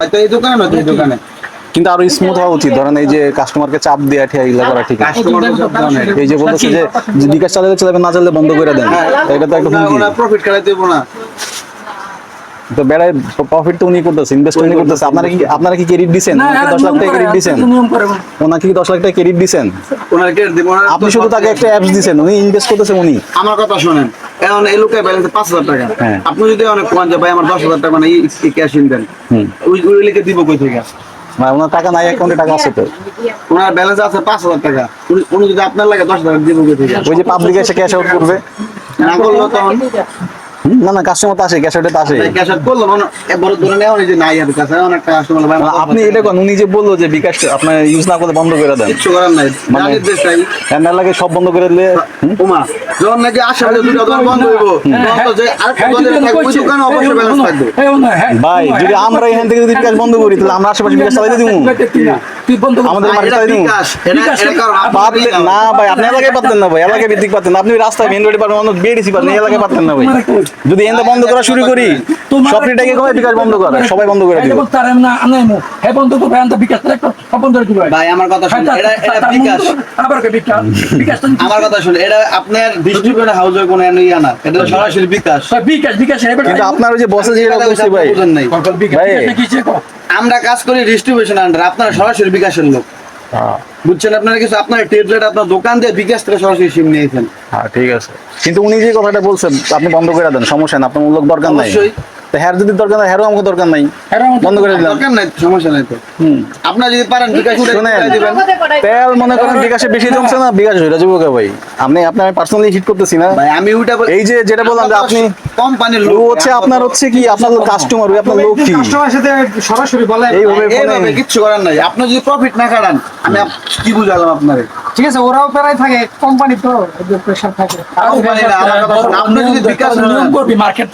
হয়তো এই দোকানে নয় এই দোকানে কিন্তু আরো স্মুথ হওয়া উচিত। ধরেন এই যে কাস্টমারকে চাপ দিয়ে আঠিয়া এগুলো করা ঠিক আছে। এই যে বলতেছে যে বিকাশ চালাতে চালাবে, না চালালে বন্ধ করে দেন, এটা তো একটা হুমকি। প্রফিট খাড়াই দেব না। তো বেড়ায় প্রফিট তো উনি করতেছে, ইনভেস্ট উনি করতেছে। আপনারা কি ক্রেডিট দিবেন? ওনাকে 10 লাখ টাকা ক্রেডিট দিবেন? ওনাকে কি 10 লাখ টাকা ক্রেডিট দিবেন? ওনার ক্রেডিট দিব না। আপনি শুধু তাকে একটা অ্যাপস দিবেন, উনি ইনভেস্ট করতেছে। উনি আমার কথা শুনেন, এখন এই লোকের ব্যালেন্স 5,000 টাকা। হ্যাঁ। আপনি যদি অনেক কোন যে ভাই আমার 10,000 টাকা মানে এই ক্যাশ ইন দেন, ওই লিখে দিব কই থেকে? মানে ওনার টাকা নাই, অ্যাকাউন্টে টাকা আছে তো। ওনার ব্যালেন্স আছে 5,000 টাকা। উনি যদি আপনার লাগে 10,000 দিব কই থেকে? ওই যে পাবলিক এসে ক্যাশ আউট করবে, না করলো তখন না না কাস্টমার তো আসে, ক্যাশ আউটে তো আসে। ক্যাশ আউট করলো মানে বড় ধরে নেওয়া যে নাই আর কাছে অনেক কাস্টমার ভাই আপনি এটা কোন, উনি যে বললো যে বিকাশ আপনার ইউজ না করলে বন্ধ করে দেন, কিছু করার নাই। মানে জানি দেশ চাই এর লাগে সব বন্ধ করে দিলে ওমা যখন নাকি আশেপাশে দুটো দোকান বন্ধ হইব তখন তো যে আরেকটা দোকানে থাকবে ওই দোকানে অবশ্যই ব্যালেন্স থাকবে। ভাই যদি আমরা এখান থেকে যদি বিকাশ বন্ধ করি তাহলে আমরা আশেপাশে বিকাশ চালাইতে দিব, আমাদের মার্কেট চালাই দিব। বিকাশ এটা কারণ পারলে না ভাই, আপনি এলাকায় পারতেন না ভাই, এলাকায় ভিত্তিক পারতেন না। আপনি রাস্তায় মেন রোডে পারবেন, অন্য বিএডিসি পারবেন, এই এলাকায় পারতেন না ভাই। যদি এখান বন্ধ করা শুরু করি, সবটাকে কমে বিকাশ বন্ধ করে সবাই বন্ধ করে দিব। ভাই আমার কথা শুনুন, এটা বিকাশ আমার কথা শুনুন, এটা আপনার ডিস্ট্রিবিউটর হাউসের কোনো ইয়া না, এটা তো সরাসরি বিকাশ। কিন্তু আপনার ওই যে বসে যে বলছি ভাই, ভাই আমরা কাজ করি ডিস্ট্রিবিউশন আন্ডার, আপনারা সরাসরি বিকাশের লোক বুঝছেন। আপনারা কিছু আপনার টেবলেট আপনার দোকান দিয়ে বিকাশ থেকে সরাসরি সিম নিয়েছেন। হ্যাঁ ঠিক আছে, কিন্তু উনি যে কথাটা বলছেন আপনি বন্ধ করে দেন, সমস্যা না, আপনার লোক দরকার নাই। অবশ্যই তো হ্যার যদি দরকার নাই, হ্যারও আমাকে দরকার নাই, বন্ধ করে দিলাম। দরকার নাই, সমস্যা নাই তো। আপনারা যদি পারেন বিকাশ শুনেন, দিবেন। তেল মনে করেন বিকাশে বেশি জমছে না, বিকাশ হয়ে যাবো ভাই। আপনার পার্সোনালি হিট করতেছি না ভাই আমি ওইটা এই যে যেটা বললাম যে আপনি কোম্পানির ও লোক হচ্ছে আপনার হচ্ছে কি আপনার কাস্টমার, ওই আপনার লোক কি কাস্টমারের সাথে সরাসরি বলে এইভাবে কিচ্ছু করার নাই। আপনি যদি প্রফিট না কাটান আমি কি বুঝালাম আপনারে? ঠিক আছে, ওরাও প্রায় থাকে, কোম্পানি তো প্রেশার থাকে। কোম্পানি না, আমার কথা শুনুন, আপনি যদি বিকাশ মার্কেট